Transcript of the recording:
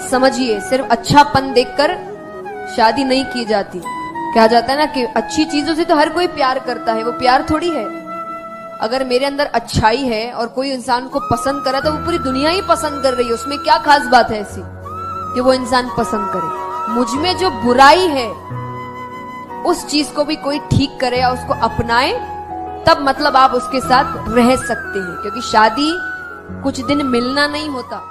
समझिए, सिर्फ अच्छापन देखकर शादी नहीं की जाती। कहा जाता है ना कि अच्छी चीजों से तो हर कोई प्यार करता है, वो प्यार थोड़ी है। अगर मेरे अंदर अच्छाई है और कोई इंसान को पसंद करा तो वो पूरी दुनिया ही पसंद कर रही है, उसमें क्या खास बात है ऐसी कि वो इंसान पसंद करे। मुझ में जो बुराई है उस चीज को भी कोई ठीक करे या उसको अपनाए, तब मतलब आप उसके साथ रह सकते हैं, क्योंकि शादी कुछ दिन मिलना नहीं होता।